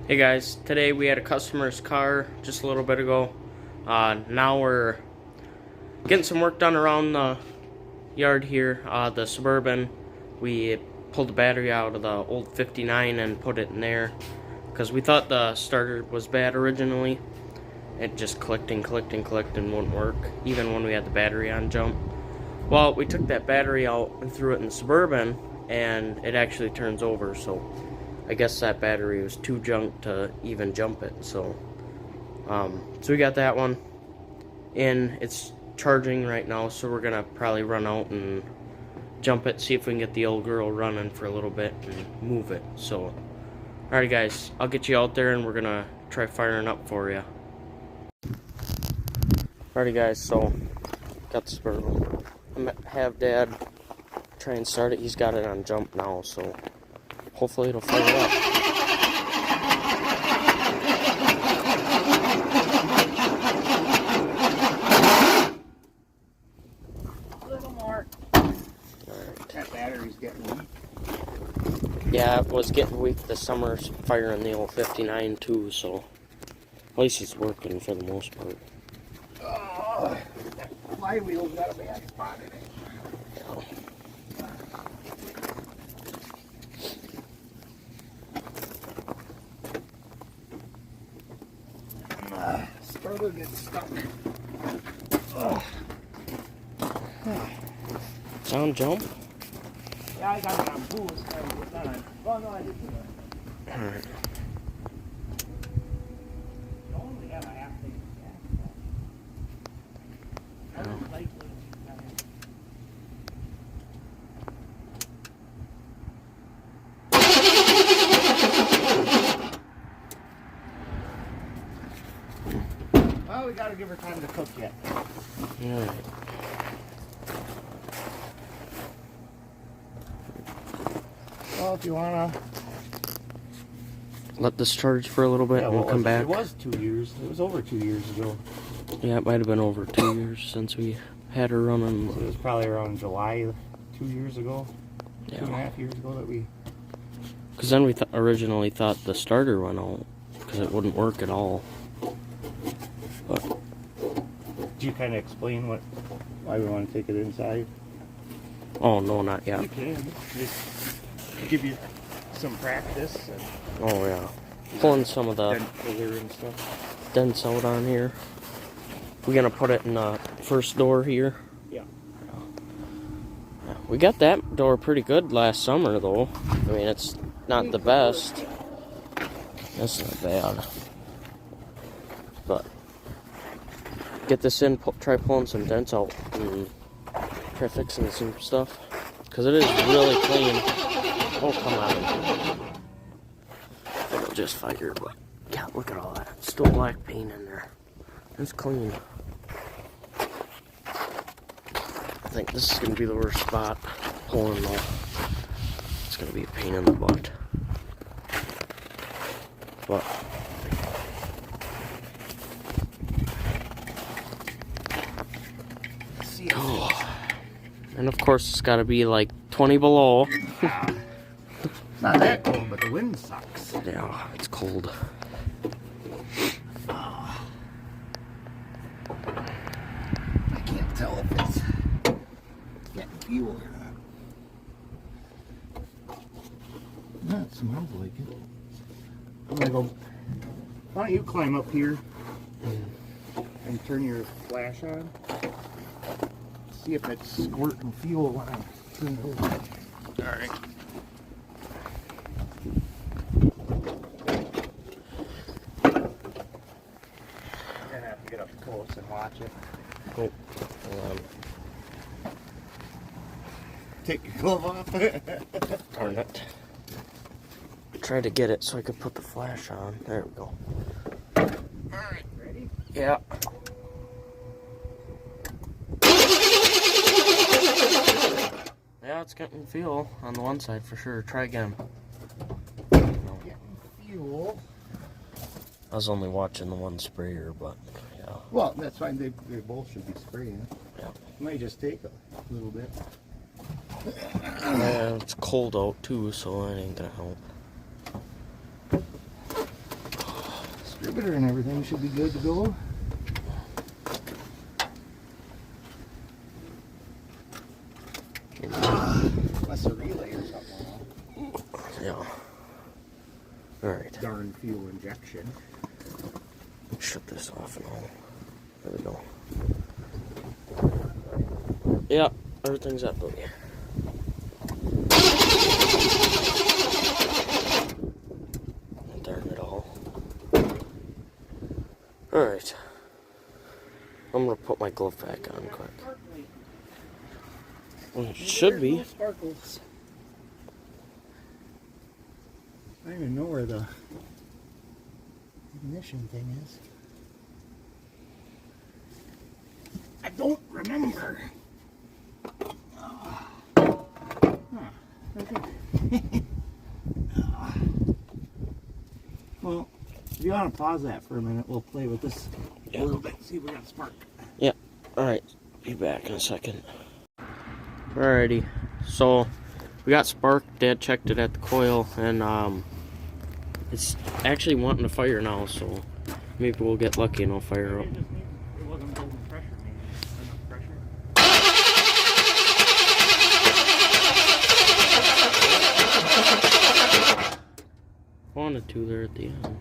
Hey guys, today we had a customer's car just a little bit ago. Now we're getting some work done around the yard here. The Suburban, we pulled the battery out of the old 59 and put it in there because we thought the starter was bad originally. It just clicked and clicked and clicked and wouldn't work, even when we had the battery on jump. Well, we took that battery out and threw it in the Suburban, and it actually turns over, so I guess that battery was too junk to even jump it. So we got that one in. It's charging right now, so we're gonna probably run out and jump it, see if we can get the old girl running for a little bit and move it. So alright guys, I'll get you out there and we're gonna try firing up for you. Alrighty guys, so got the Suburban. I'm gonna have Dad try and start it. He's got it on jump now, so hopefully it'll fire up. A little more. Alright. That battery's getting weak. Yeah, it was getting weak this summer firing the old 59 too, so at least it's working for the most part. Oh, that flywheel's got a bad spot in it. Starter gets stuck. It's on jump? Yeah, I got it on boost. It's not on. Oh, no, I didn't do that. Alright. You only have a half tank of gas. I don't like it. Well, we gotta give her time to cook yet. Alright. Well, if you wanna Let this charge for a little bit and we'll come back. It was 2 years. It was over 2 years ago. Yeah, it might have been over 2 years since we had her running. So it was probably around July 2 years ago. Yeah. 2.5 years ago that we. Because then we originally thought the starter went out because it wouldn't work at all. But Did you kind of explain why we want to take it inside? oh no, not yet. You can. Just give you some practice. And Oh yeah, pulling some of the dent filler and stuff. dents out on here. We're gonna put it in the first door here. Yeah. We got that door pretty good last summer though. I mean, it's not the best. That's not bad. But get this in, try pulling some dents out and try fixing some stuff. Because it is really clean. Oh, come on. It'll just fire, but yeah, look at all that. Still black paint in there. It's clean. I think this is going to be the worst spot pulling though. It's going to be a pain in the butt. But oh. And of course it's got to be like 20 below. It's not that cold, but the wind sucks. Yeah, it's cold. I can't tell if it's getting fuel or not. No, it smells like it. I'm gonna go. Why don't you climb up here and turn your flash on? See if it's squirting fuel when I turn it over. Alright. I'm gonna have to get up close and watch it. Oh, hold on. Take your glove off. Darn it. I tried to get it so I could put the flash on. There we go. Alright, ready? Yeah. Yeah, it's getting fuel on the one side for sure. Try again. No. Getting fuel. I was only watching the one sprayer, but yeah. Well, that's fine. They both should be spraying. Yeah. It may just take a little bit. Yeah, it's cold out too, so it ain't gonna help. inhibitor and everything should be good to go. Unless a relay or something. Yeah. Alright. Darn fuel injection. Shut this off and all. There we go. Yeah, everything's up there. Darn it all. Alright. I'm gonna put my glove back on quick. Well, it should be. Sparkles. I don't even know where the ignition thing is. I don't remember. Okay. Well, if you want to pause that for a minute, we'll play with this a little bit, see if we got a spark. Yeah, alright. Be back in a second. Alrighty, so we got spark. Dad checked it at the coil, and it's actually wanting to fire now, so maybe we'll get lucky and it'll fire up. It wasn't building pressure, maybe. Enough pressure. Wanted to there at the end.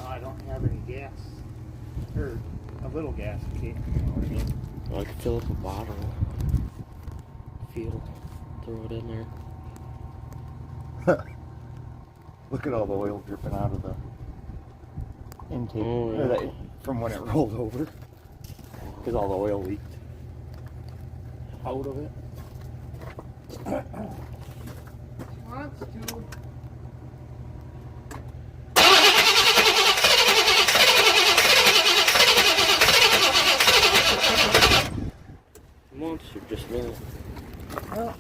I don't have any gas. Or a little gas, okay? You know what I mean? I could fill up a bottle. Throw it in there. Look at all the oil dripping out of the intake. Oh, yeah. Or from when it rolled over. Because all the oil leaked out of it. Wants to. Monster just now. Well,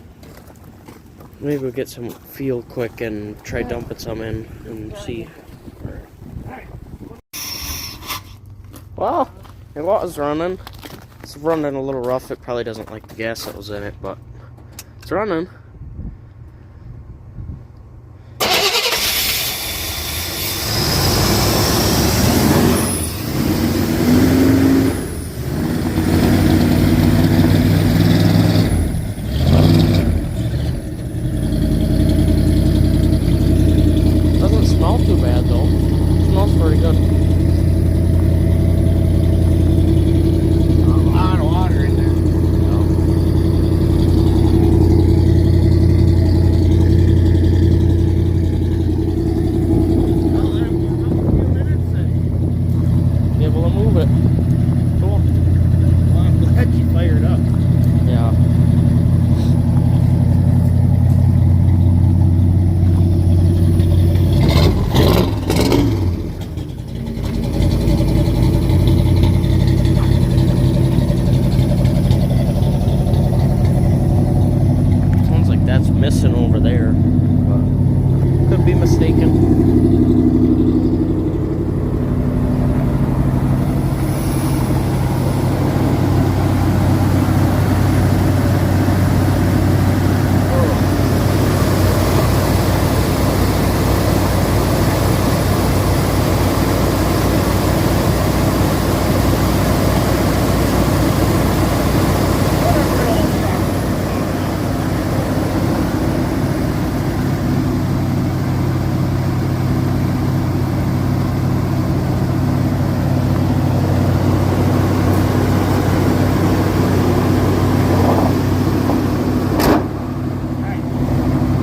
Maybe we'll get some feel quick and try dumping some in and see. Well, it was running. It's running a little rough. It probably doesn't like the gas that was in it, but it's running. Doesn't smell too bad though. It smells pretty good. a lot of water in there. Well, then we'll run a few minutes and Be able to move it. Cool. well, I'm glad you fired up. Yeah. Sounds like that's missing over there. But could be mistaken.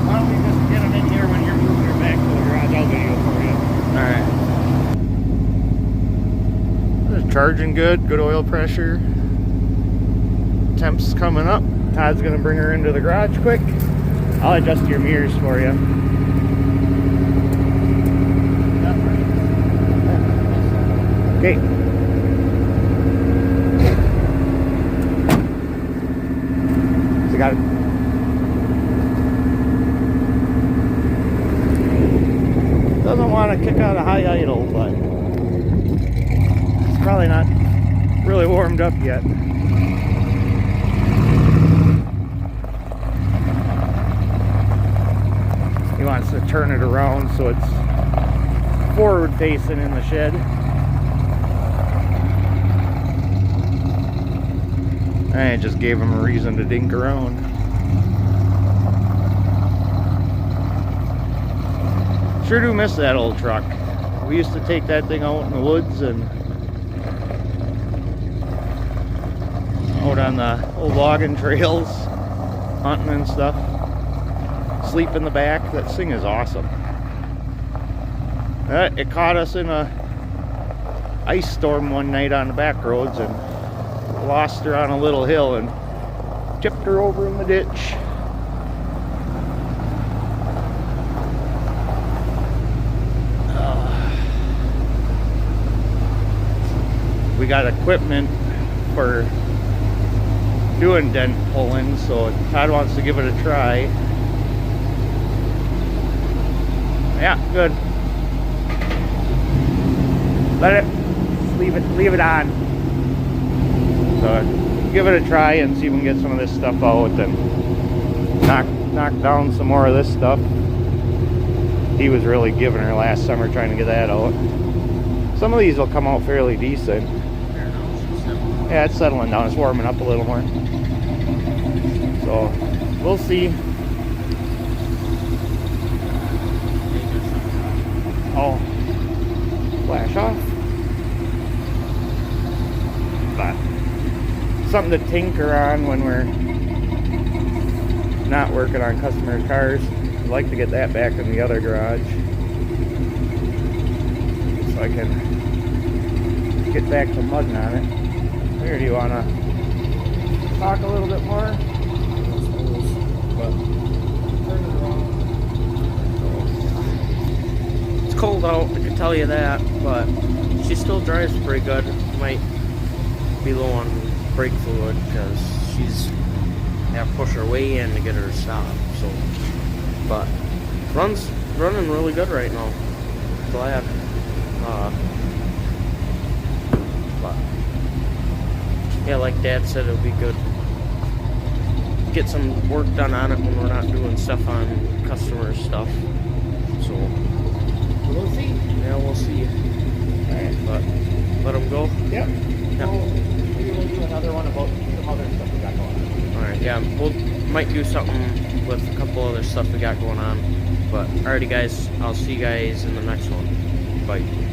Why don't we just get them in here when you're moving her back to the garage? I'll video for you. Alright. It's charging good oil pressure. Temps coming up. Todd's gonna bring her into the garage quick. I'll adjust your mirrors for you. Okay. So you got it. Doesn't want to kick out a high idle, but it's probably not really warmed up yet. He wants to turn it around so it's forward facing in the shed. I just gave him a reason to dink around. Sure do miss that old truck. We used to take that thing out in the woods and out on the old logging trails, hunting and stuff. Sleep in the back. That thing is awesome. It caught us in a ice storm one night on the back roads and lost her on a little hill and tipped her over in the ditch. We got equipment for doing dent pulling, so Todd wants to give it a try. Yeah, good. Let it, leave it on. So give it a try and see if we can get some of this stuff out and knock down some more of this stuff. He was really giving her last summer trying to get that out. Some of these will come out fairly decent. Yeah, it's settling down. It's warming up a little more. So we'll see. Oh, flash off. But something to tinker on when we're not working on customers' cars. I'd like to get that back in the other garage so I can get back to mudding on it. Here, do you want to talk a little bit more? It's cold out, I can tell you that, but she still drives pretty good. Might be low on brake fluid because she's have to push her way in to get her to stop. So, but running really good right now. Glad. But yeah, like Dad said, it'll be good. Get some work done on it when we're not doing stuff on customer stuff. So We'll see. yeah, we'll see. Alright. But let them go. Yep. Yep. Maybe we'll do another one about some other stuff we got going on. All right, yeah, we'll might do something with a couple other stuff we got going on. But alrighty, guys, I'll see you guys in the next one. Bye.